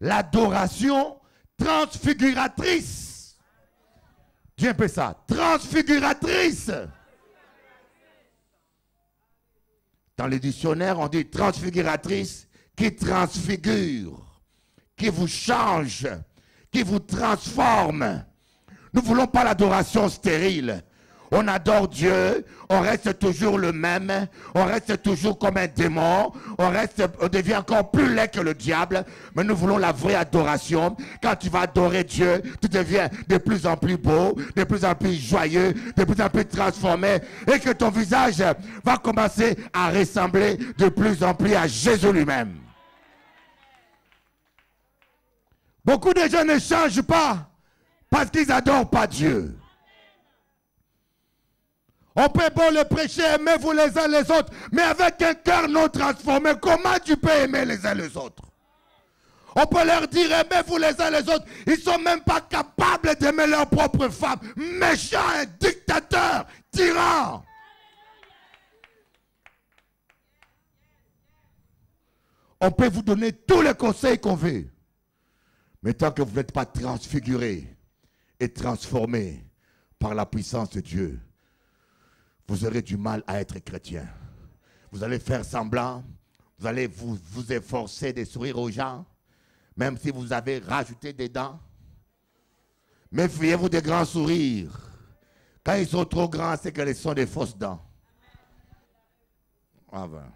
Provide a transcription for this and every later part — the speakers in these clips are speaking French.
l'adoration transfiguratrice. Dis un peu ça. Transfiguratrice. Dans les dictionnaires, on dit transfiguratrice, qui transfigure, qui vous change, qui vous transforme. Nous ne voulons pas l'adoration stérile. On adore Dieu, on reste toujours le même, on reste toujours comme un démon, on devient encore plus laid que le diable, mais nous voulons la vraie adoration. Quand tu vas adorer Dieu, tu deviens de plus en plus beau, de plus en plus joyeux, de plus en plus transformé, et que ton visage va commencer à ressembler de plus en plus à Jésus lui-même. Beaucoup de gens ne changent pas parce qu'ils n'adorent pas Dieu. On peut beau le prêcher, aimez-vous les uns les autres, mais avec un cœur non transformé, comment tu peux aimer les uns les autres? On peut leur dire, aimez-vous les uns les autres. Ils ne sont même pas capables d'aimer leur propre femme. Méchants, dictateurs, tyrans. On peut vous donner tous les conseils qu'on veut. Mais tant que vous n'êtes pas transfiguré et transformé par la puissance de Dieu, vous aurez du mal à être chrétien. Vous allez faire semblant, vous allez vous efforcer de sourire aux gens, même si vous avez rajouté des dents. Méfiez-vous des grands sourires. Quand ils sont trop grands, c'est que ce sont des fausses dents. Ah ben.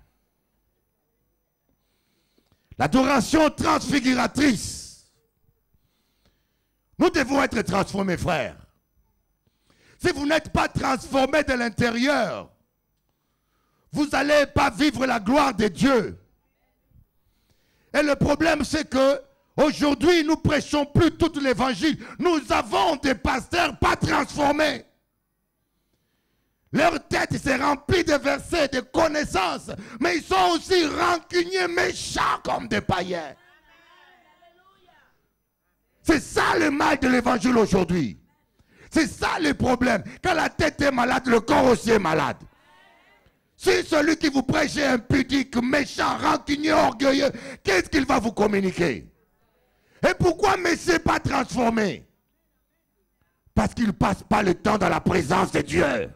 L'adoration transfiguratrice. Nous devons être transformés, frères. Si vous n'êtes pas transformé de l'intérieur, vous n'allez pas vivre la gloire de Dieu. Et le problème, c'est que aujourd'hui, nous ne prêchons plus tout l'évangile. Nous avons des pasteurs pas transformés. Leur tête s'est remplie de versets, de connaissances, mais ils sont aussi rancuniers, méchants comme des païens. C'est ça le mal de l'évangile aujourd'hui. C'est ça le problème. Quand la tête est malade, le corps aussi est malade. Si celui qui vous prêche est impudique, méchant, rancunier, orgueilleux, qu'est-ce qu'il va vous communiquer? Et pourquoi Messie n'est pas transformé? Parce qu'il ne passe pas le temps dans la présence de Dieu.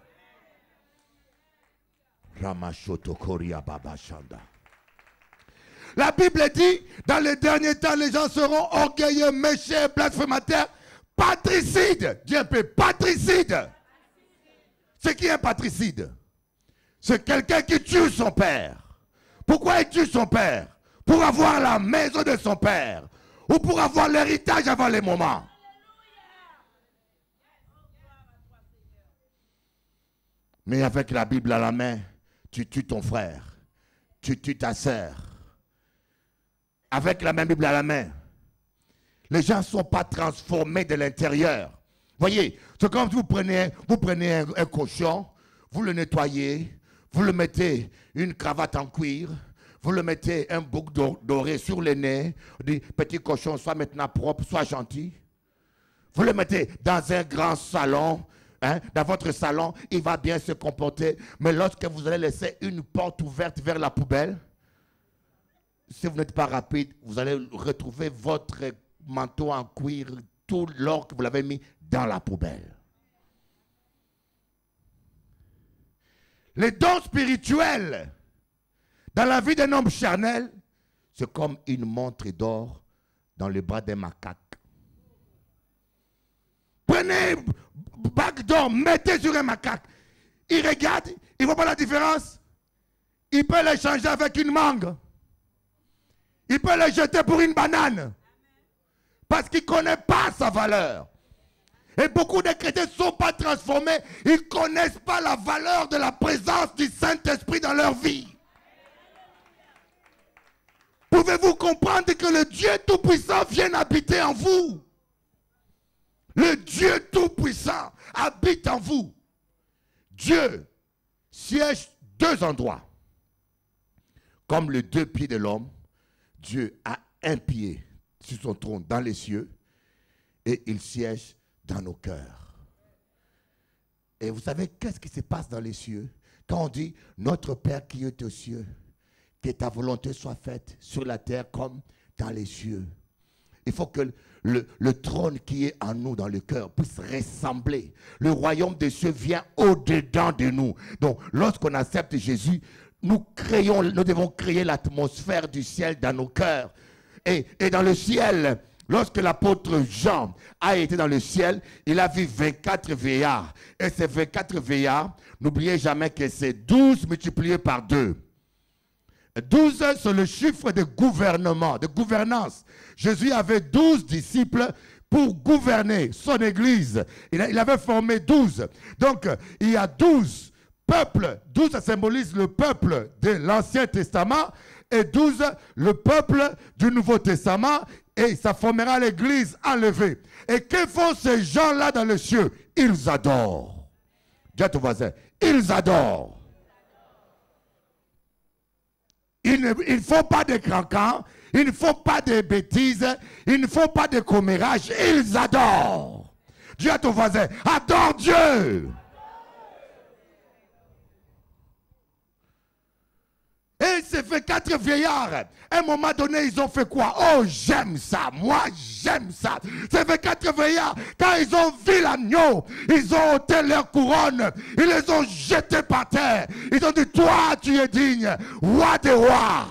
La Bible dit, dans les derniers temps, les gens seront orgueilleux, méchants, blasphémateurs, patricides. Dis un peu, patricide. C'est qui un patricide? C'est quelqu'un qui tue son père. Pourquoi il tue son père? Pour avoir la maison de son père. Ou pour avoir l'héritage avant les moments. Mais avec la Bible à la main, tu tues ton frère. Tu tues ta sœur. Avec la même Bible à la main. Les gens ne sont pas transformés de l'intérieur. Voyez, c'est comme si vous prenez un cochon, vous le nettoyez, vous le mettez une cravate en cuir, vous le mettez un bouc doré sur le nez, vous dites, petit cochon, sois maintenant propre, sois gentil. Vous le mettez dans un grand salon, hein, dans votre salon, il va bien se comporter. Mais lorsque vous allez laisser une porte ouverte vers la poubelle, si vous n'êtes pas rapide, vous allez retrouver votre manteau en cuir, tout l'or que vous l'avez mis dans la poubelle. Les dons spirituels dans la vie d'un homme charnel, c'est comme une montre d'or dans le bras d'un macaque. Prenez bague d'or, mettez sur un macaque. Il regarde, il ne voit pas la différence. Il peut l'échanger avec une mangue. Il peut le jeter pour une banane. Parce qu'il ne connaît pas sa valeur. Et beaucoup de chrétiens ne sont pas transformés. Ils ne connaissent pas la valeur de la présence du Saint-Esprit dans leur vie. Pouvez-vous comprendre que le Dieu Tout-Puissant vient habiter en vous? Le Dieu Tout-Puissant habite en vous. Dieu siège deux endroits. Comme les deux pieds de l'homme, Dieu a un pied sur son trône dans les cieux et il siège dans nos cœurs. Et vous savez qu'est-ce qui se passe dans les cieux? Quand on dit notre Père qui est aux cieux, que ta volonté soit faite sur la terre comme dans les cieux. Il faut que le trône qui est en nous, dans le cœur, puisse ressembler. Le royaume des cieux vient au-dedans de nous. Donc, lorsqu'on accepte Jésus, nous devons créer l'atmosphère du ciel dans nos cœurs. Et dans le ciel, lorsque l'apôtre Jean a été dans le ciel, il a vu 24 vieillards. Et ces 24 vieillards, n'oubliez jamais que c'est 12 multiplié par 2. 12, c'est le chiffre de gouvernement, de gouvernance. Jésus avait 12 disciples pour gouverner son église. Il avait formé 12. Donc, il y a 12 peuples. 12, ça symbolise le peuple de l'Ancien Testament et 12, le peuple du Nouveau Testament. Et ça formera l'église enlevée. Et que font ces gens-là dans les cieux? Ils adorent. Dis à ton voisin, ils adorent. Il ne faut pas de cancans, il ne faut pas de bêtises, il ne faut pas de commérages, ils adorent. Dis à ton voisin, adore Dieu. Et c'est fait 4 vieillards. À un moment donné, ils ont fait quoi? Oh, j'aime ça. Moi, j'aime ça. C'est fait 4 vieillards. Quand ils ont vu l'agneau, ils ont ôté leur couronne. Ils les ont jetés par terre. Ils ont dit, toi, tu es digne. Roi des rois.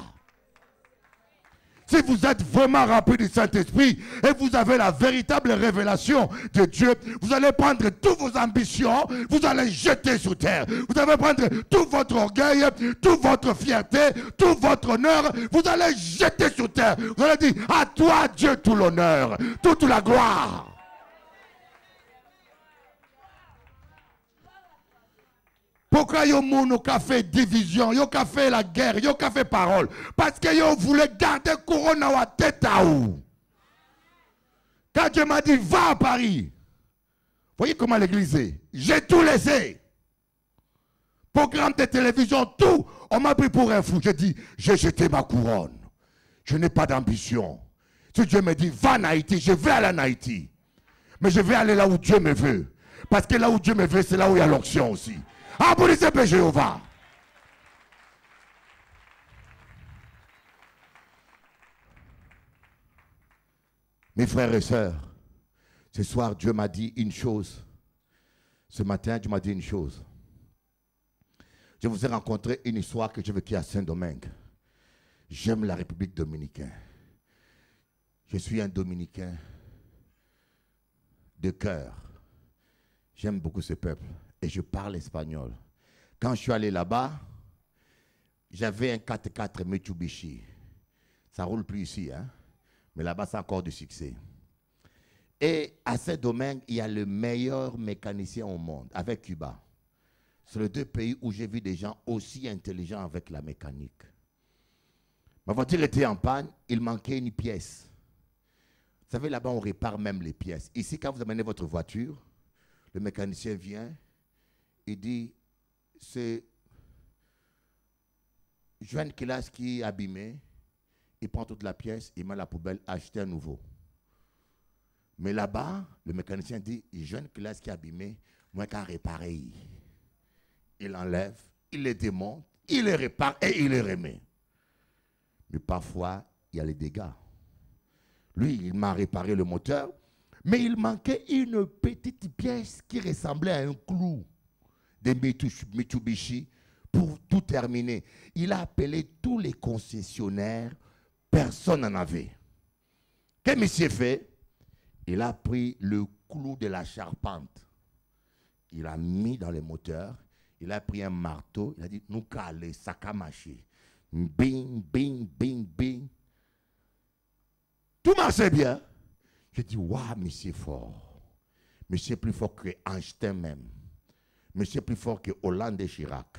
Si vous êtes vraiment rempli du Saint-Esprit et vous avez la véritable révélation de Dieu, vous allez prendre toutes vos ambitions, vous allez jeter sous terre. Vous allez prendre tout votre orgueil, toute votre fierté, tout votre honneur, vous allez jeter sous terre. Vous allez dire, à toi Dieu tout l'honneur, toute la gloire. Pourquoi yo moun a fait division, yo a fait la guerre, yo a fait parole? Parce que yo voulait garder couronne à la tête à où. Quand Dieu m'a dit, va à Paris. Voyez comment l'église est. J'ai tout laissé. Programme de télévision, tout. On m'a pris pour un fou. J'ai dit, j'ai jeté ma couronne. Je n'ai pas d'ambition. Si Dieu me dit, va en Haïti, je vais aller en Haïti. Mais je vais aller là où Dieu me veut. Parce que là où Dieu me veut, c'est là où il y a l'onction aussi. Aboutissez pour Jéhovah. Mes frères et sœurs, ce soir, Dieu m'a dit une chose. Ce matin, Dieu m'a dit une chose. Je vous ai rencontré une histoire que je vécue à Saint-Domingue. J'aime la République dominicaine. Je suis un Dominicain de cœur. J'aime beaucoup ce peuple. Et je parle espagnol. Quand je suis allé là-bas, j'avais un 4x4 Mitsubishi. Ça ne roule plus ici, hein? Mais là-bas, c'est encore du succès. Et à Saint-Domingue, il y a le meilleur mécanicien au monde, avec Cuba. C'est les deux pays où j'ai vu des gens aussi intelligents avec la mécanique. Ma voiture était en panne, il manquait une pièce. Vous savez, là-bas, on répare même les pièces. Ici, quand vous amenez votre voiture, le mécanicien vient, il dit, c'est Joanne Kilas qui est abîmé, il prend toute la pièce, il met à la poubelle, acheter un nouveau. Mais là-bas, le mécanicien dit, Joanne Kilas qui est abîmé, moi qu'à réparer. Il enlève, il les démonte, il les répare et il les remet. Mais parfois, il y a les dégâts. Lui, il m'a réparé le moteur, mais il manquait une petite pièce qui ressemblait à un clou de Mitsubishi pour tout terminer. Il a appelé tous les concessionnaires, personne n'en avait. Qu'est-ce que monsieur fait? Il a pris le clou de la charpente. Il a mis dans le moteur. Il a pris un marteau. Il a dit, nous calons, ça a marché. Bing, bing, bing, bing. Tout marchait bien. J'ai dit, waouh, monsieur fort. Monsieur plus fort que Einstein même. Monsieur plus fort que Hollande et Chirac.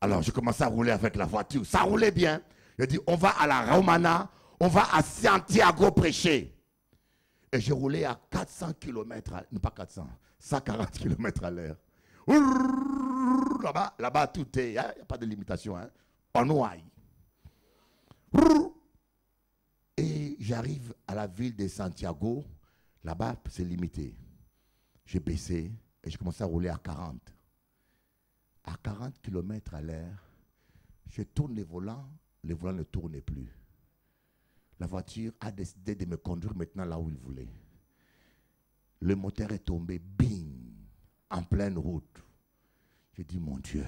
Alors, j'ai commencé à rouler avec la voiture. Ça roulait bien. J'ai dit, on va à la Romana, on va à Santiago prêcher. Et j'ai roulé à 400 km, non pas 400, 140 km à l'heure. Là-bas, tout est, il n'y a pas de limitation. Hein. On noie. Et j'arrive à la ville de Santiago. Là-bas, c'est limité. J'ai baissé et j'ai commencé à rouler à 40. À 40 km à l'heure, je tourne le volant ne tourne plus. La voiture a décidé de me conduire maintenant là où il voulait. Le moteur est tombé, bing, en pleine route. J'ai dit, mon Dieu.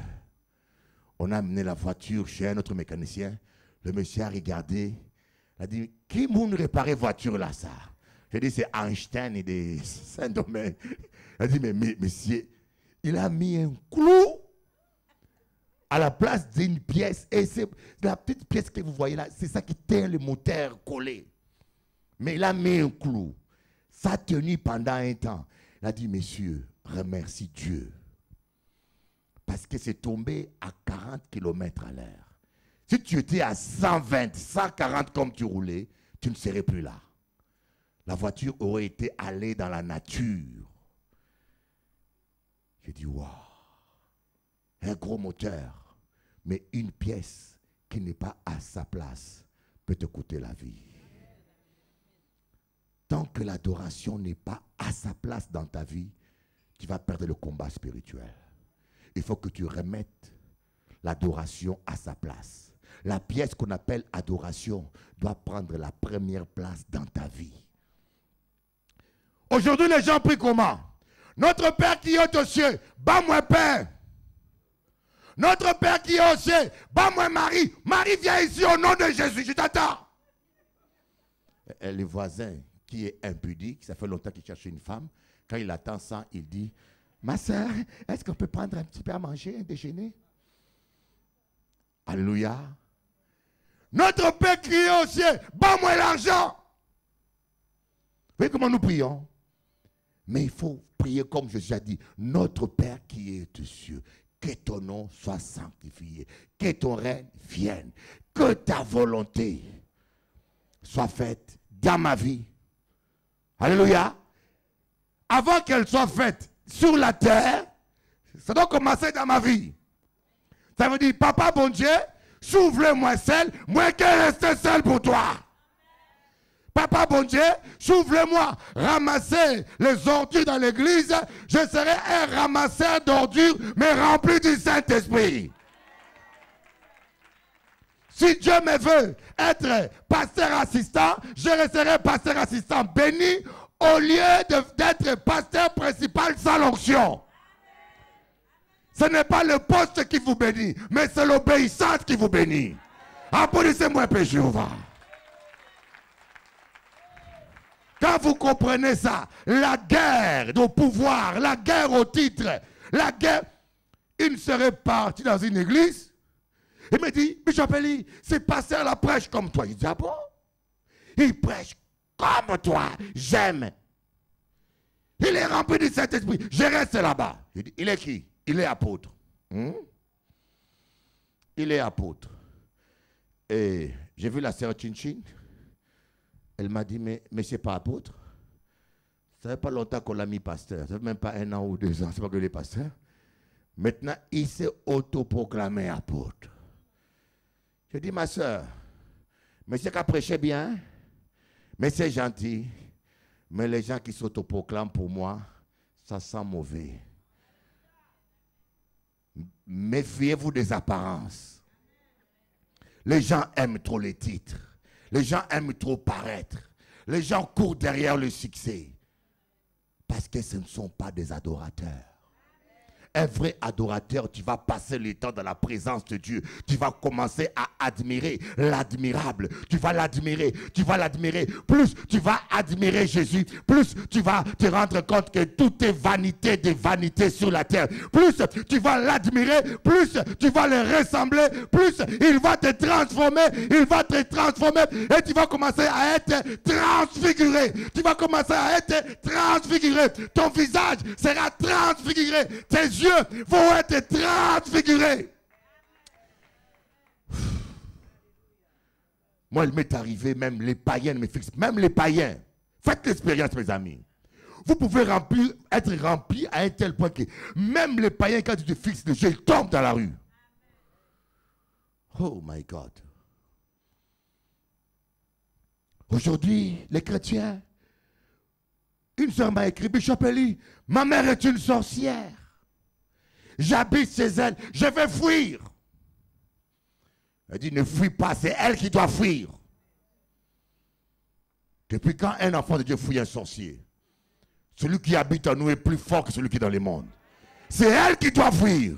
On a amené la voiture chez un autre mécanicien. Le monsieur a regardé. Il a dit, qui m'a réparé voiture là, ça? J'ai dit, c'est Einstein et des Saint-Domingue. Il a dit, mais monsieur, il a mis un clou à la place d'une pièce. Et c'est la petite pièce que vous voyez là, c'est ça qui tient le moteur collé. Mais il a mis un clou. Ça a tenu pendant un temps. Il a dit, monsieur, remercie Dieu. Parce que c'est tombé à 40 km à l'heure. Si tu étais à 120, 140 comme tu roulais, tu ne serais plus là. La voiture aurait été allée dans la nature. J'ai dit, waouh, un gros moteur, mais une pièce qui n'est pas à sa place peut te coûter la vie. Tant que l'adoration n'est pas à sa place dans ta vie, tu vas perdre le combat spirituel. Il faut que tu remettes l'adoration à sa place. La pièce qu'on appelle adoration doit prendre la première place dans ta vie. Aujourd'hui, les gens prient comment? Notre Père qui est aux cieux, bats-moi Père. Notre Père qui est aux cieux, bats-moi Marie. Marie, viens ici au nom de Jésus, je t'attends. Et le voisin qui est impudique, ça fait longtemps qu'il cherche une femme, quand il attend ça, il dit, ma soeur, est-ce qu'on peut prendre un petit peu à manger, un déjeuner? Alléluia. Notre Père qui est aux cieux, bats-moi l'argent. Vous voyez comment nous prions? Mais il faut prier comme Jésus a dit, notre Père qui est aux cieux, que ton nom soit sanctifié, que ton règne vienne, que ta volonté soit faite dans ma vie. Alléluia. Avant qu'elle soit faite sur la terre, ça doit commencer dans ma vie. Ça veut dire, papa bon Dieu, s'ouvre-moi seul, moi qui reste seul pour toi. Papa bon Dieu, s'ouvre-moi, ramasser les ordures dans l'église, je serai un ramasseur d'ordures, mais rempli du Saint-Esprit. Si Dieu me veut être pasteur assistant, je resterai pasteur assistant béni au lieu d'être pasteur principal sans l'onction. Ce n'est pas le poste qui vous bénit, mais c'est l'obéissance qui vous bénit. Applaudissez-moi un peu, Jéhovah. Quand vous comprenez ça, la guerre au pouvoir, la guerre au titre, la guerre, il serait parti dans une église. Il me dit, Bishop Eli, c'est pasteur la prêche comme toi. Il dit, ah bon? Il prêche comme toi, j'aime. Il est rempli du Saint-Esprit. Je reste là-bas. Je dis, il est qui? Il est apôtre. Il est apôtre. Et j'ai vu la sœur Chinchin. Elle m'a dit, mais c'est pas apôtre. Ça fait pas longtemps qu'on l'a mis pasteur. Ça fait même pas 1 an ou 2 ans. C'est pas que les pasteurs. Maintenant, il s'est autoproclamé apôtre. Je dis, ma soeur, monsieur qui a prêché bien, mais c'est gentil. Mais les gens qui s'autoproclament pour moi, ça sent mauvais. Méfiez-vous des apparences. Les gens aiment trop les titres. Les gens aiment trop paraître. Les gens courent derrière le succès. Parce que ce ne sont pas des adorateurs. Un vrai adorateur, tu vas passer le temps dans la présence de Dieu. Tu vas commencer à admirer l'admirable. Tu vas l'admirer, tu vas l'admirer. Plus tu vas admirer Jésus, plus tu vas te rendre compte que tout est vanité des vanités sur la terre. Plus tu vas l'admirer, plus tu vas le ressembler, plus il va te transformer, et tu vas commencer à être transfiguré. Tu vas commencer à être transfiguré. Ton visage sera transfiguré. Tes yeux vont être transfigurés. Moi, il m'est arrivé, même les païens me fixent. Même les païens. Faites l'expérience, mes amis. Vous pouvez être rempli à un tel point que même les païens, quand tu te fixes les yeux, ils tombent dans la rue. Oh my God. Aujourd'hui, les chrétiens, une soeur m'a écrit, Bishop Eli, ma mère est une sorcière. J'habite chez elle, je vais fuir. Elle dit, ne fuis pas, c'est elle qui doit fuir. Depuis quand un enfant de Dieu fouille un sorcier? Celui qui habite en nous est plus fort que celui qui est dans les mondes. C'est elle qui doit fuir.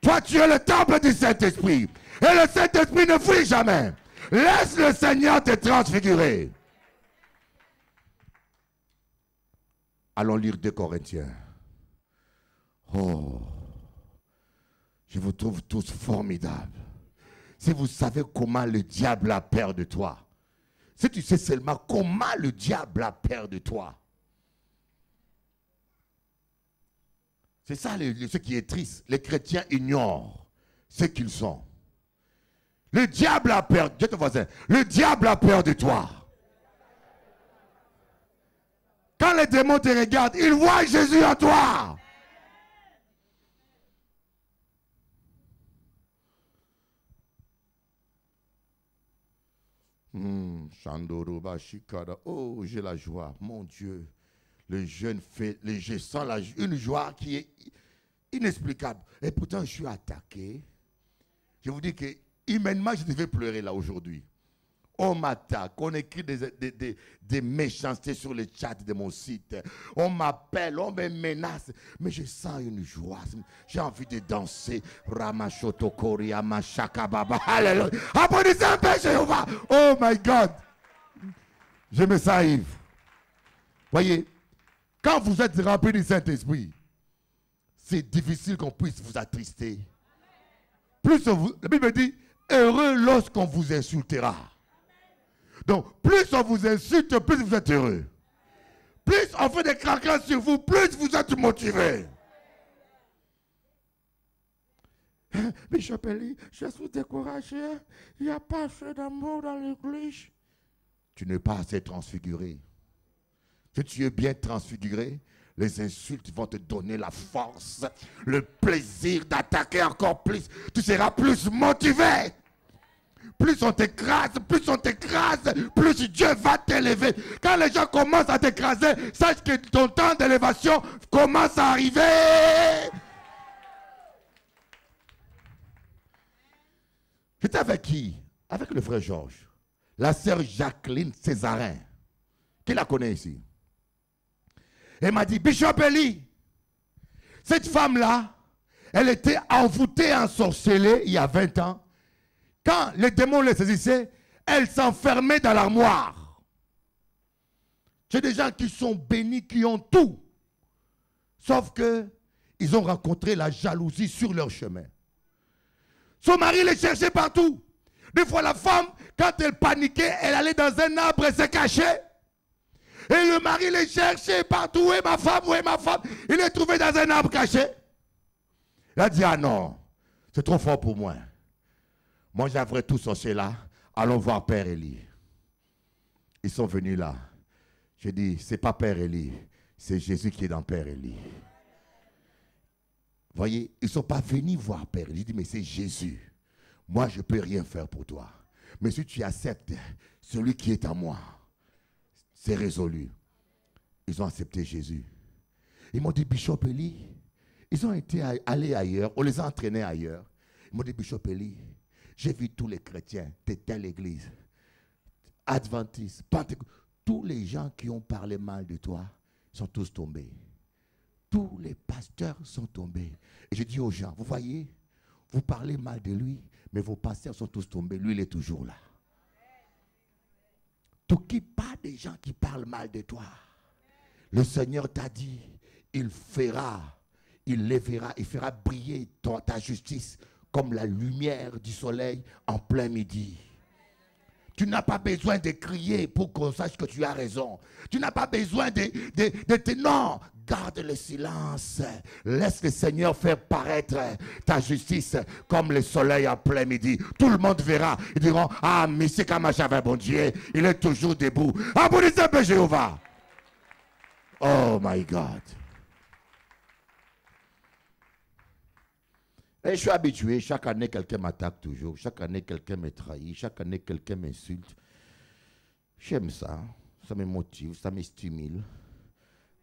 Toi, tu es le temple du Saint-Esprit. Et le Saint-Esprit ne fuit jamais. Laisse le Seigneur te transfigurer. Allons lire 2 Corinthiens. Oh, je vous trouve tous formidables. Si vous savez comment le diable a peur de toi, si tu sais seulement comment le diable a peur de toi, c'est ça ce qui est triste. Les chrétiens ignorent ce qu'ils sont. Le diable a peur, dis ton voisin, le diable a peur de toi. Quand les démons te regardent, ils voient Jésus en toi. Oh, j'ai la joie, mon Dieu. Le jeûne fait, je sens une joie qui est inexplicable. Et pourtant, je suis attaqué. Je vous dis que humainement, je devais pleurer là aujourd'hui. On m'attaque, on écrit des méchancetés sur le chat de mon site. On m'appelle, on me menace. Mais je sens une joie. J'ai envie de danser. Ramachotokori, Amashakababa. Alléluia. Applaudissez un peu, Jéhovah. Oh my God. Je me sens ivre. Voyez, quand vous êtes rempli du Saint-Esprit, c'est difficile qu'on puisse vous attrister. Plus la Bible dit, heureux lorsqu'on vous insultera. Donc, plus on vous insulte, plus vous êtes heureux. Plus on fait des craquants sur vous, plus vous êtes motivé. Bishop Eli, je suis découragé. Il n'y a pas assez d'amour dans l'église. Tu n'es pas assez transfiguré. Si tu es bien transfiguré, les insultes vont te donner la force, le plaisir d'attaquer encore plus. Tu seras plus motivé. Plus on t'écrase, plus Dieu va t'élever. Quand les gens commencent à t'écraser, sache que ton temps d'élévation commence à arriver. J'étais avec qui? Avec le frère Georges. La sœur Jacqueline Césarin. Qui la connaît ici? Elle m'a dit, Bishop Eli, cette femme-là, elle était envoûtée, ensorcelée il y a 20 ans. Quand les démons les saisissaient, elle s'enfermait dans l'armoire. J'ai des gens qui sont bénis, qui ont tout. Sauf que ils ont rencontré la jalousie sur leur chemin. Son mari les cherchait partout. Des fois, la femme, quand elle paniquait, elle allait dans un arbre et se cachait. Et le mari les cherchait partout. Où est ma femme? Où est ma femme? Il les trouvait dans un arbre caché. Il a dit, ah non, c'est trop fort pour moi. Moi, j'aimerais tout sorcier là. Allons voir Père Eli. Ils sont venus là. J'ai dit, c'est pas Père Eli, c'est Jésus qui est dans Père Eli. Voyez, ils ne sont pas venus voir Père Eli. J'ai dit, mais c'est Jésus. Moi, je ne peux rien faire pour toi. Mais si tu acceptes celui qui est en moi, c'est résolu. Ils ont accepté Jésus. Ils m'ont dit, Bishop Eli, ils ont été allés ailleurs, on les a entraînés ailleurs. Ils m'ont dit, Bishop Eli, j'ai vu tous les chrétiens de telle église, adventistes, pentecôtistes, tous les gens qui ont parlé mal de toi sont tous tombés. Tous les pasteurs sont tombés. Et je dis aux gens, vous voyez, vous parlez mal de lui, mais vos pasteurs sont tous tombés. Lui, il est toujours là. T'occupe pas des gens qui parlent mal de toi. Le Seigneur t'a dit, il lèvera, il fera briller ta justice comme la lumière du soleil en plein midi. Tu n'as pas besoin de crier pour qu'on sache que tu as raison. Tu n'as pas besoin de non, garde le silence. Laisse le Seigneur faire paraître ta justice comme le soleil en plein midi. Tout le monde verra. Ils diront, ah, mais c'est comme j'avais bon Dieu. Il est toujours debout. Applaudissez un peu Jéhovah. Oh my God. Et je suis habitué, chaque année quelqu'un m'attaque toujours, chaque année quelqu'un me trahit, chaque année quelqu'un m'insulte. J'aime ça, ça me motive, ça me stimule.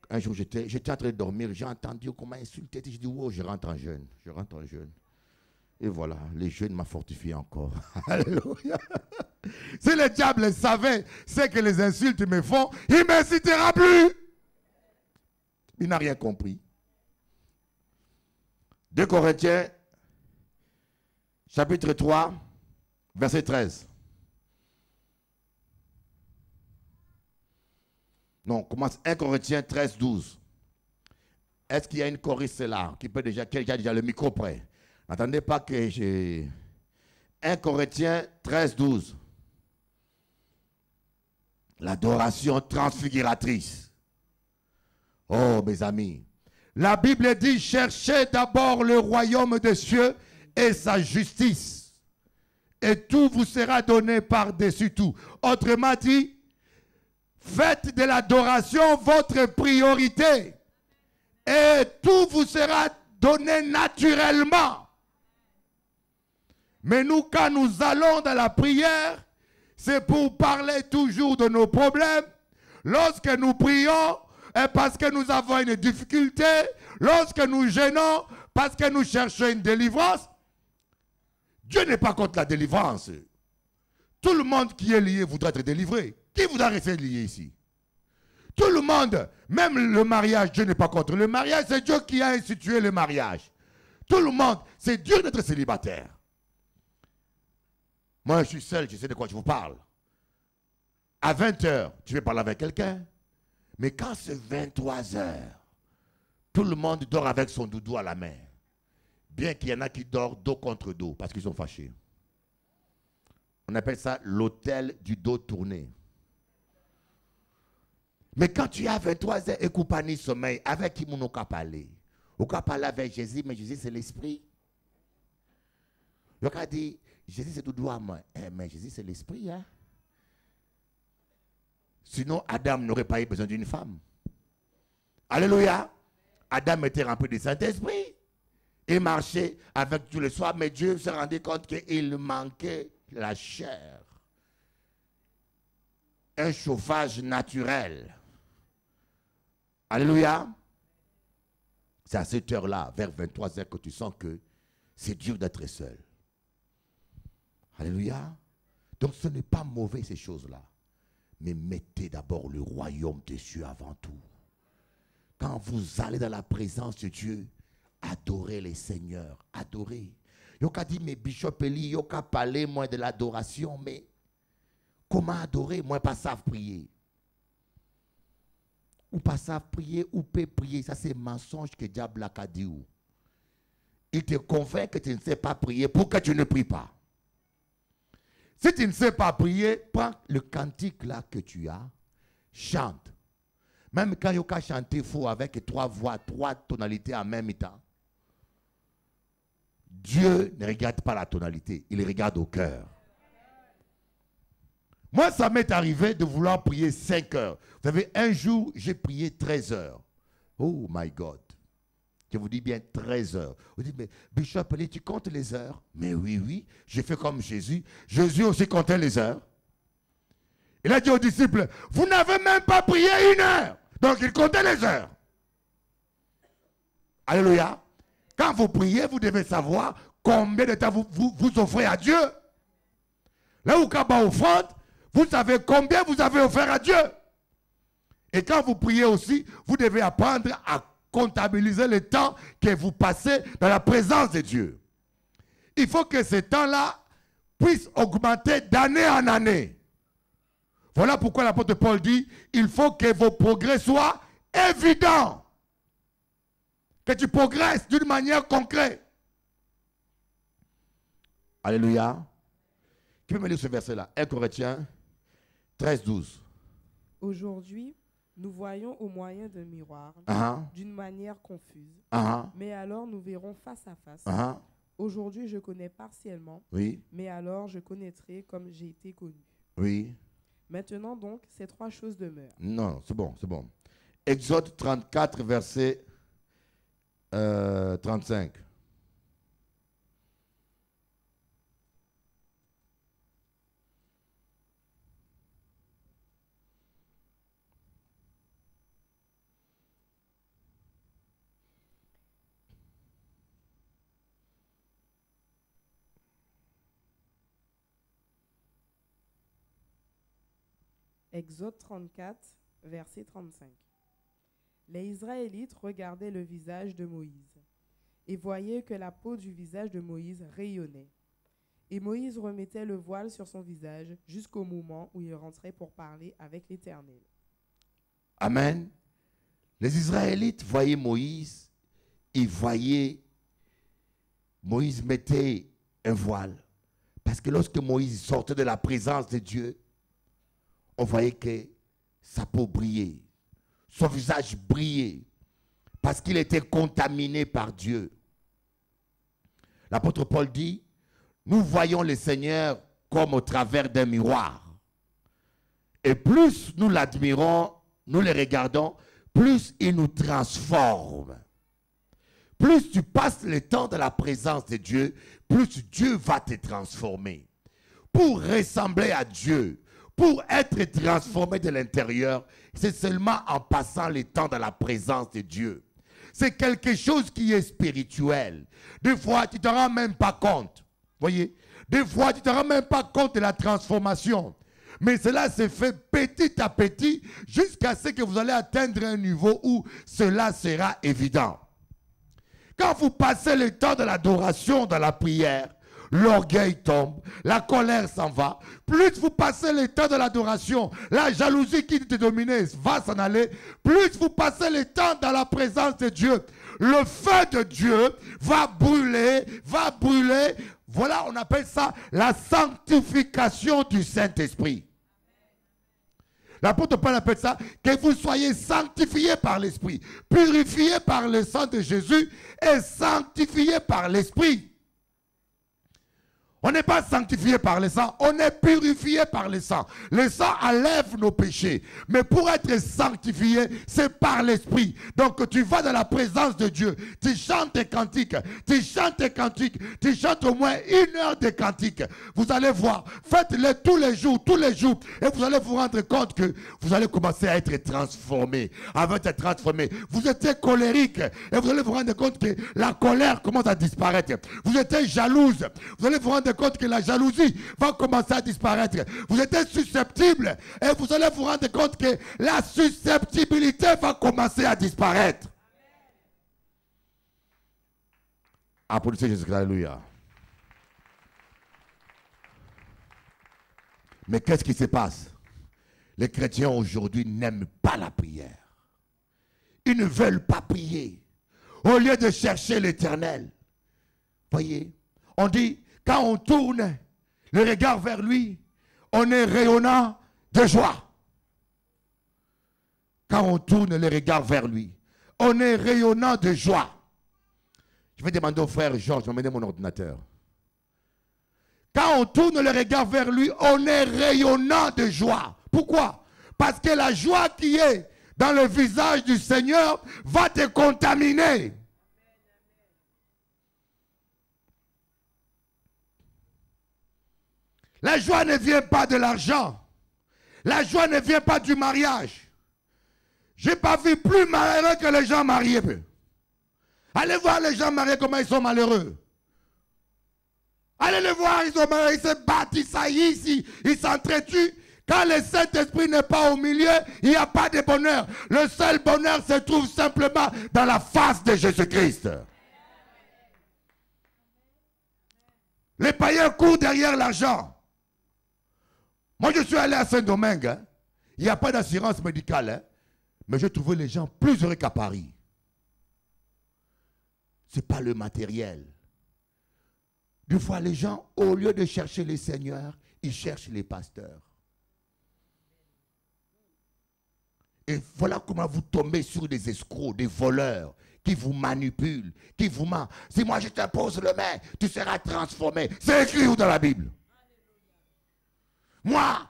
Un jour j'étais en train de dormir, j'ai entendu comment insulter, j'ai dit, oh, je rentre en jeûne. Et voilà, les jeûnes m'a fortifié encore. Alléluia. Si le diable savait ce que les insultes me font, il ne m'incitera plus. Il n'a rien compris. 2 Corinthiens, chapitre 3, verset 13. Non, commence 1 Corinthiens 13, 12. Est-ce qu'il y a une choriste là qui a déjà le micro prêt? N'attendez pas que j'ai... 1 Corinthiens 13, 12. L'adoration transfiguratrice. Oh, mes amis. La Bible dit, cherchez d'abord le royaume des cieux et sa justice. Et tout vous sera donné par-dessus tout. Autrement dit, faites de l'adoration votre priorité. Et tout vous sera donné naturellement. Mais nous, quand nous allons dans la prière, c'est pour parler toujours de nos problèmes. Lorsque nous prions, et parce que nous avons une difficulté, lorsque nous gênons, parce que nous cherchons une délivrance, Dieu n'est pas contre la délivrance. Tout le monde qui est lié voudra être délivré. Qui voudra rester lié ici? Tout le monde, même le mariage, Dieu n'est pas contre. Le mariage, c'est Dieu qui a institué le mariage. Tout le monde, c'est Dieu d'être célibataire. Moi, je suis seul, je sais de quoi je vous parle. À 20 h, tu veux parler avec quelqu'un. Mais quand c'est 23 h, tout le monde dort avec son doudou à la main. Bien qu'il y en a qui dorment dos contre dos parce qu'ils sont fâchés. On appelle ça l'hôtel du dos tourné. Mais quand tu as 23 h et compagnie sommeil, avec qui on n'a parler? On peut parler avec Jésus, mais Jésus c'est l'esprit. On a dit, Jésus c'est tout droit, mais Jésus c'est l'esprit. Hein? Sinon, Adam n'aurait pas eu besoin d'une femme. Alléluia. Adam était rempli du Saint-Esprit. Il marchait avec tout le soir, mais Dieu se rendait compte qu'il manquait la chair. Un chauffage naturel. Alléluia. C'est à cette heure-là, vers 23 h, que tu sens que c'est dur d'être seul. Alléluia. Donc ce n'est pas mauvais ces choses-là. Mais mettez d'abord le royaume des cieux avant tout. Quand vous allez dans la présence de Dieu, adorez les seigneurs, adorez. Yoka dit, mais Bishop Eli, yoka parler moins de l'adoration, mais comment adorer? Moi, pas savent prier. Ou pas savent prier, ou peut prier. Ça, c'est mensonge que diable a dit. Il te convainc que tu ne sais pas prier pour que tu ne pries pas. Si tu ne sais pas prier, prends le cantique là que tu as, chante. Même quand il y a chanter faux avec 3 voix, 3 tonalités en même temps. Dieu ne regarde pas la tonalité, il regarde au cœur. Moi, ça m'est arrivé de vouloir prier 5 heures. Vous savez, un jour, j'ai prié 13 heures. Oh my God. Je vous dis bien 13 heures. Vous dites, mais Bishop, tu comptes les heures? Mais oui, oui, j'ai fait comme Jésus. Jésus aussi comptait les heures. Il a dit aux disciples, vous n'avez même pas prié 1 heure. Donc il comptait les heures. Alléluia. Quand vous priez, vous devez savoir combien de temps vous offrez à Dieu. Là où Kaba offrande, vous savez combien vous avez offert à Dieu. Et quand vous priez aussi, vous devez apprendre à comptabiliser le temps que vous passez dans la présence de Dieu. Il faut que ce temps-là puisse augmenter d'année en année. Voilà pourquoi l'apôtre Paul dit, il faut que vos progrès soient évidents. Que tu progresses d'une manière concrète. Alléluia. Qui peut me lire ce verset-là? 1 Corinthiens 13, 12. Aujourd'hui, nous voyons au moyen d'un miroir, d'une manière confuse. Mais alors nous verrons face à face. Aujourd'hui, je connais partiellement, oui. Mais alors je connaîtrai comme j'ai été connu. Oui. Maintenant donc, ces 3 choses demeurent. Non, c'est bon, c'est bon. Exode 34, verset 35. Exode 34, verset 35. Les Israélites regardaient le visage de Moïse et voyaient que la peau du visage de Moïse rayonnait. Et Moïse remettait le voile sur son visage jusqu'au moment où il rentrait pour parler avec l'Éternel. Amen. Les Israélites voyaient Moïse, ils voyaient Moïse mettait un voile. Parce que lorsque Moïse sortait de la présence de Dieu, on voyait que sa peau brillait, son visage brillait, parce qu'il était contaminé par Dieu. L'apôtre Paul dit, nous voyons le Seigneur comme au travers d'un miroir. Et plus nous l'admirons, nous le regardons, plus il nous transforme. Plus tu passes le temps dans la présence de Dieu, plus Dieu va te transformer. Pour ressembler à Dieu, pour être transformé de l'intérieur, c'est seulement en passant le temps dans la présence de Dieu. C'est quelque chose qui est spirituel. Des fois, tu ne te rends même pas compte. Voyez, des fois, tu ne te rends même pas compte de la transformation. Mais cela se fait petit à petit jusqu'à ce que vous allez atteindre un niveau où cela sera évident. Quand vous passez le temps de l'adoration, dans la prière, l'orgueil tombe, la colère s'en va. Plus vous passez le temps de l'adoration, la jalousie qui te dominait va s'en aller. Plus vous passez le temps dans la présence de Dieu, le feu de Dieu va brûler, va brûler. Voilà, on appelle ça la sanctification du Saint-Esprit. L'apôtre Paul appelle ça que vous soyez sanctifiés par l'Esprit, purifiés par le sang de Jésus et sanctifiés par l'Esprit. On n'est pas sanctifié par le sang, on est purifié par le sang. Le sang enlève nos péchés. Mais pour être sanctifié, c'est par l'Esprit. Donc tu vas dans la présence de Dieu, tu chantes tes cantiques, tu chantes tes cantiques, tu chantes au moins 1 heure de cantiques. Vous allez voir, faites-le tous les jours, et vous allez vous rendre compte que vous allez commencer à être transformé. Avant d'être transformé, vous étiez colérique, et vous allez vous rendre compte que la colère commence à disparaître. Vous étiez jalouse, vous allez vous rendre compte que la jalousie va commencer à disparaître. Vous êtes susceptible et vous allez vous rendre compte que la susceptibilité va commencer à disparaître. Applaudissez Jésus-Christ, alléluia. Mais qu'est-ce qui se passe? Les chrétiens aujourd'hui n'aiment pas la prière. Ils ne veulent pas prier. Au lieu de chercher l'Éternel. Voyez, on dit, quand on tourne le regard vers lui, on est rayonnant de joie. Quand on tourne le regard vers lui, on est rayonnant de joie. Je vais demander au frère Georges de m'amener mon ordinateur. Quand on tourne le regard vers lui, on est rayonnant de joie. Pourquoi? Parce que la joie qui est dans le visage du Seigneur va te contaminer. La joie ne vient pas de l'argent. La joie ne vient pas du mariage. Je n'ai pas vu plus malheureux que les gens mariés. Allez voir les gens mariés comment ils sont malheureux. Allez les voir, ils sont malheureux, ils se battent, ils saillissent, ils s'entretuent. Quand le Saint-Esprit n'est pas au milieu, il n'y a pas de bonheur. Le seul bonheur se trouve simplement dans la face de Jésus-Christ. Les païens courent derrière l'argent. Moi, je suis allé à Saint-Domingue. Hein. Il n'y a pas d'assurance médicale. Hein. Mais j'ai trouvé les gens plus heureux qu'à Paris. Ce n'est pas le matériel. Des fois, les gens, au lieu de chercher les seigneurs, ils cherchent les pasteurs. Et voilà comment vous tombez sur des escrocs, des voleurs, qui vous manipulent, qui vous mentent. Si moi je t'impose le main, tu seras transformé. C'est écrit où dans la Bible? Moi,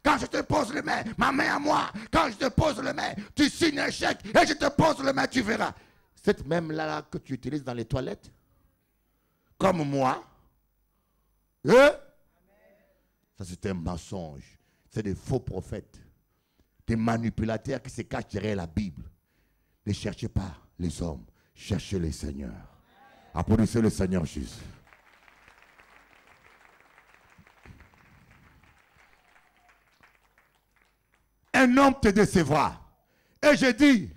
quand je te pose les mains, ma main à moi, quand je te pose les mains, tu signes un chèque et je te pose les mains, tu verras. Cette même-là que tu utilises dans les toilettes, comme moi, ça c'est un mensonge. C'est des faux prophètes, des manipulateurs qui se cachent derrière la Bible. Ne cherchez pas les hommes, cherchez les seigneurs. Applaudissez le Seigneur Jésus. un homme te décevra. Et je dis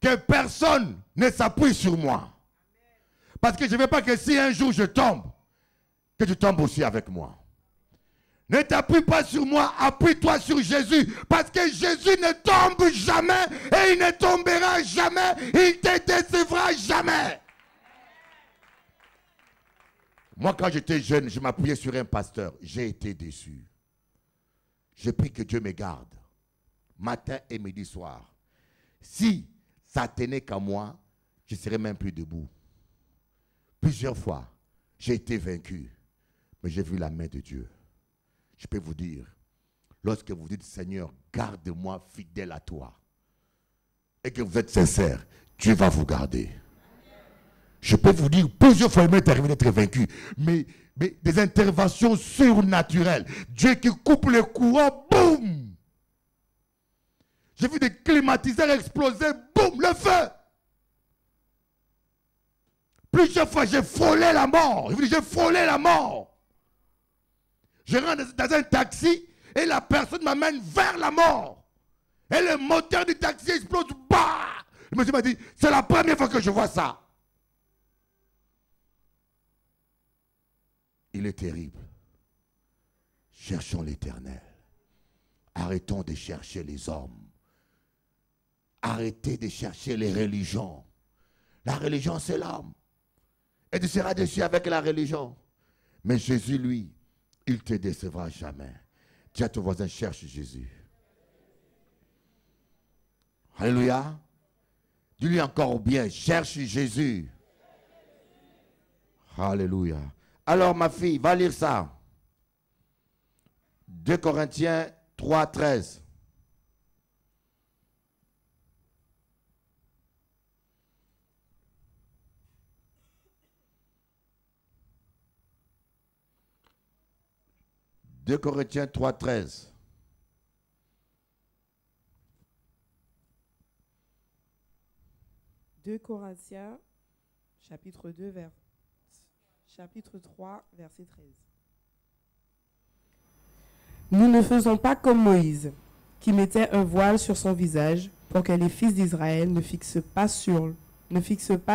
que personne ne s'appuie sur moi. Parce que je ne veux pas que si un jour je tombe, que tu tombes aussi avec moi. Ne t'appuie pas sur moi, appuie-toi sur Jésus. Parce que Jésus ne tombe jamais et il ne tombera jamais. Il ne te décevra jamais. Moi, quand j'étais jeune, je m'appuyais sur un pasteur. J'ai été déçu. Je prie que Dieu me garde. Matin et midi soir. Si ça tenait qu'à moi, je ne serais même plus debout. Plusieurs fois, j'ai été vaincu. Mais j'ai vu la main de Dieu. Je peux vous dire, lorsque vous dites, Seigneur, garde-moi fidèle à toi, et que vous êtes sincère, Dieu va vous garder. Je peux vous dire, plusieurs fois, il m'est arrivé d'être vaincu, mais des interventions surnaturelles. Dieu qui coupe le courant, boum! J'ai vu des climatiseurs exploser, boum, le feu! Plusieurs fois, j'ai frôlé la mort. J'ai frôlé la mort. Je rentre dans un taxi et la personne m'amène vers la mort. Et le moteur du taxi explose. Bah! Le monsieur m'a dit, c'est la première fois que je vois ça. Il est terrible. Cherchons l'Éternel. Arrêtons de chercher les hommes. Arrêtez de chercher les religions. La religion, c'est l'homme. Et tu seras déçu avec la religion. Mais Jésus, lui, il ne te décevra jamais. Dis à ton voisin, cherche Jésus. Alléluia. Dis-lui encore bien, cherche Jésus. Alléluia. Alors ma fille, va lire ça. 2 Corinthiens 3, 13. « 2 Corinthiens 3, 13. « 2 Corinthiens, chapitre 3, verset 13. Nous ne faisons pas comme Moïse, qui mettait un voile sur son visage pour que les fils d'Israël ne fixent pas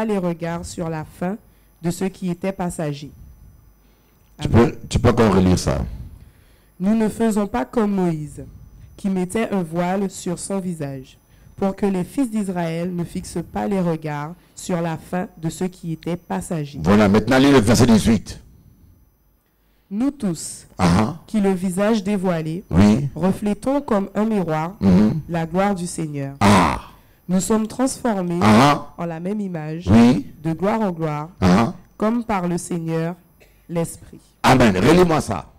les regards sur la fin de ceux qui étaient passagers. » Tu peux encore relire ça. Nous ne faisons pas comme Moïse, qui mettait un voile sur son visage, pour que les fils d'Israël ne fixent pas les regards sur la fin de ceux qui étaient passagers. Voilà, maintenant lis le verset 18. Nous tous, Ah, qui le visage dévoilé, oui. reflétons comme un miroir Mhm. la gloire du Seigneur. Ah, Nous sommes transformés ah, en la même image, oui. de gloire en gloire, Ah. comme par le Seigneur, l'Esprit. Amen. Relis-moi ça.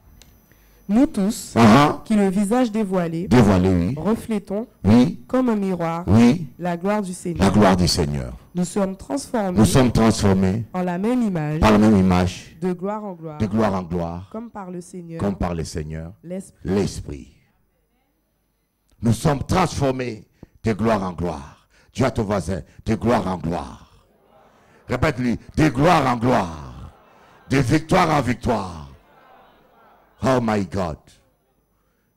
Nous tous, Ah, qui le visage dévoilé, dévoilé, oui. reflétons Oui, comme un miroir oui. la gloire du Seigneur. La gloire du Seigneur. Nous sommes transformés Nous sommes transformés en la même image, par la même image, de gloire en gloire, de gloire en gloire, comme par le Seigneur, comme par le Seigneur, l'Esprit. l'Esprit. Nous sommes transformés de gloire en gloire. Dis à ton voisin, de gloire en gloire. Répète-lui, de gloire en gloire, de victoire en victoire. Oh my God,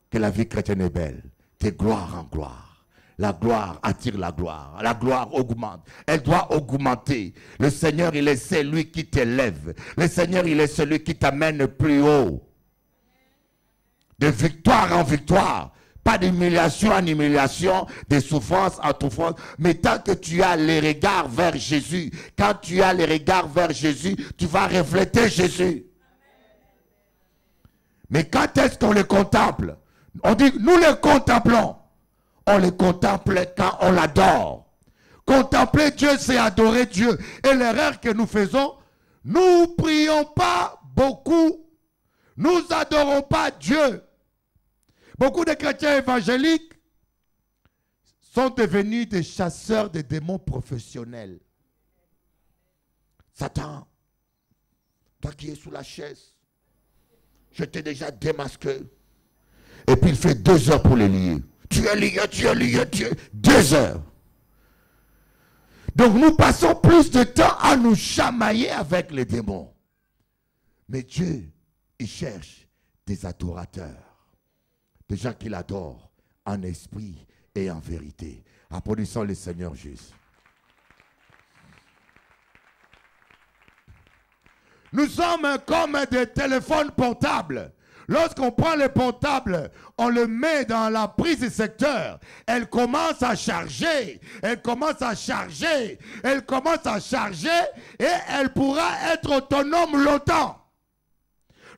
que la vie chrétienne est belle, de gloire en gloire. La gloire attire la gloire. La gloire augmente. Elle doit augmenter. Le Seigneur, il est celui qui t'élève. Le Seigneur, il est celui qui t'amène plus haut. De victoire en victoire. Pas d'humiliation en humiliation, de souffrance en souffrance. Mais tant que tu as les regards vers Jésus, quand tu as les regards vers Jésus, tu vas refléter Jésus. Mais quand est-ce qu'on le contemple? On dit, nous le contemplons. On le contemple quand on l'adore. Contempler Dieu, c'est adorer Dieu. Et l'erreur que nous faisons, nous prions pas beaucoup. Nous adorons pas Dieu. Beaucoup de chrétiens évangéliques sont devenus des chasseurs de démons professionnels. Satan, toi qui es sous la chaise, je t'ai déjà démasqué. Et puis il fait 2 heures pour les lier. Tu es lié, tu es lié, tu es... 2 heures. Donc nous passons plus de temps à nous chamailler avec les démons. Mais Dieu, il cherche des adorateurs. Des gens qui l'adorent en esprit et en vérité. Applaudissons le Seigneur Jésus. Nous sommes comme des téléphones portables. Lorsqu'on prend le portable, on le met dans la prise de secteur. Elle commence à charger. Elle commence à charger. Elle commence à charger et elle pourra être autonome longtemps.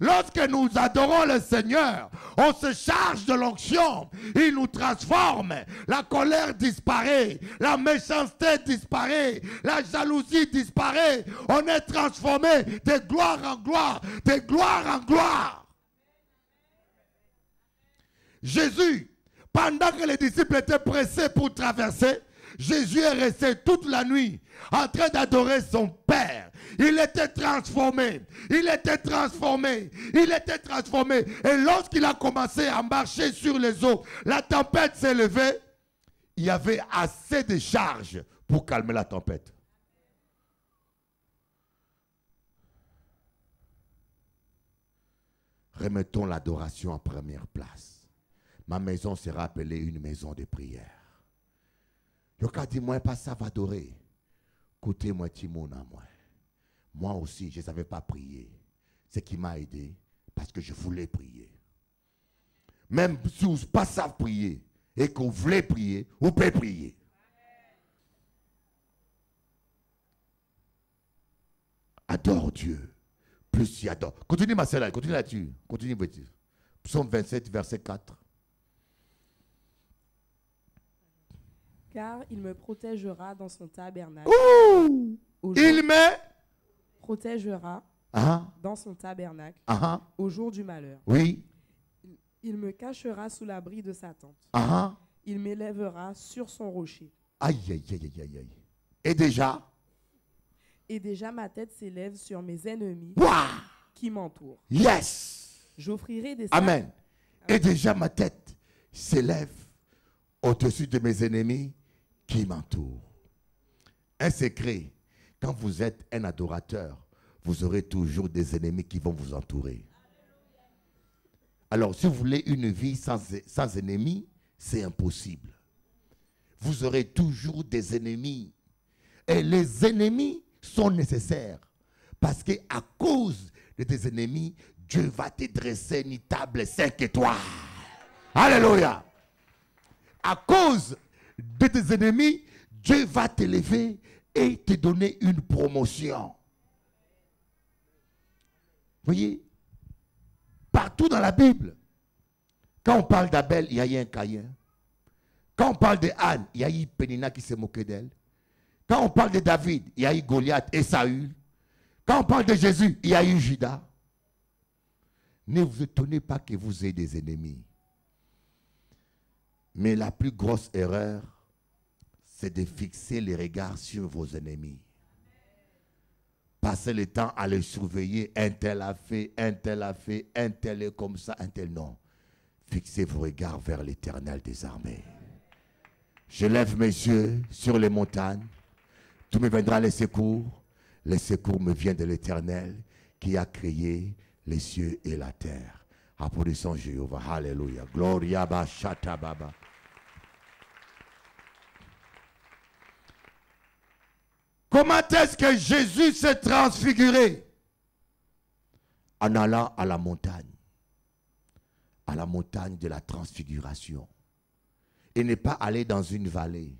Lorsque nous adorons le Seigneur, on se charge de l'onction. Il nous transforme. La colère disparaît. La méchanceté disparaît. La jalousie disparaît. On est transformé de gloire en gloire. De gloire en gloire. Jésus, pendant que les disciples étaient pressés pour traverser, Jésus est resté toute la nuit en train d'adorer son Père. Il était transformé. Il était transformé. Il était transformé. Et lorsqu'il a commencé à marcher sur les eaux, la tempête s'est levée. Il y avait assez de charge pour calmer la tempête. Remettons l'adoration en première place. Ma maison sera appelée une maison de prière. Yoka dit, moi, pas ça va adorer. Écoutez-moi, Timona, moi. Moi aussi, je ne savais pas prier. Ce qui m'a aidé, parce que je voulais prier. Même si vous ne savez pas prier, et que vous voulez prier, vous pouvez prier. Adore Dieu. Plus tu adores. Continue, ma sœur, continue là-dessus. Continue, petit. Psaume 27, verset 4. Car il me protégera dans son tabernacle. Il me protégera dans son tabernacle au jour du malheur. Oui. Il me cachera sous l'abri de sa tente. Il m'élèvera sur son rocher. Aïe, aïe, aïe, aïe, aïe. Et déjà ma tête s'élève sur mes ennemis qui m'entourent. Yes. J'offrirai des Amen. Et déjà ma tête s'élève au-dessus de mes ennemis qui m'entourent. Un secret, quand vous êtes un adorateur, vous aurez toujours des ennemis qui vont vous entourer. Alors, si vous voulez une vie sans ennemis, c'est impossible. Vous aurez toujours des ennemis. Et les ennemis sont nécessaires. Parce qu'à cause de tes ennemis, Dieu va te dresser une table 5 étoiles. Alléluia. À cause de tes ennemis, Dieu va t'élever et te donner une promotion. Vous voyez, partout dans la Bible, quand on parle d'Abel, il y a eu un Caïn. Quand on parle de Anne, il y a eu Pénina qui s'est moquée d'elle. Quand on parle de David, il y a eu Goliath et Saül. Quand on parle de Jésus, il y a eu Judas. Ne vous étonnez pas que vous ayez des ennemis. Mais la plus grosse erreur, c'est de fixer les regards sur vos ennemis. Passez le temps à les surveiller. Un tel a fait, un tel a fait, un tel est comme ça, un tel non. Fixez vos regards vers l'Éternel des armées. Je lève mes yeux sur les montagnes. Tout me viendra les secours. Les secours me viennent de l'Éternel qui a créé les cieux et la terre. Applaudissons Jéhovah. Alléluia. Gloria ba shata baba. Comment est-ce que Jésus s'est transfiguré? En allant à la montagne. À la montagne de la transfiguration. Il n'est pas allé dans une vallée.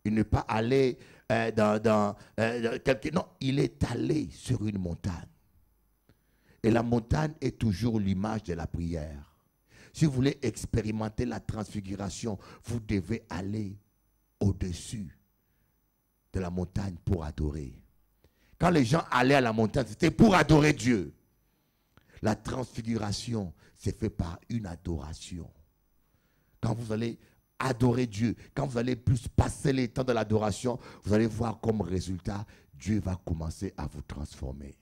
Il n'est pas allé non, il est allé sur une montagne. Et la montagne est toujours l'image de la prière. Si vous voulez expérimenter la transfiguration, vous devez aller au-dessus de la montagne pour adorer. Quand les gens allaient à la montagne, c'était pour adorer Dieu. La transfiguration, c'est fait par une adoration. Quand vous allez adorer Dieu, quand vous allez plus passer les temps de l'adoration, vous allez voir comme résultat, Dieu va commencer à vous transformer.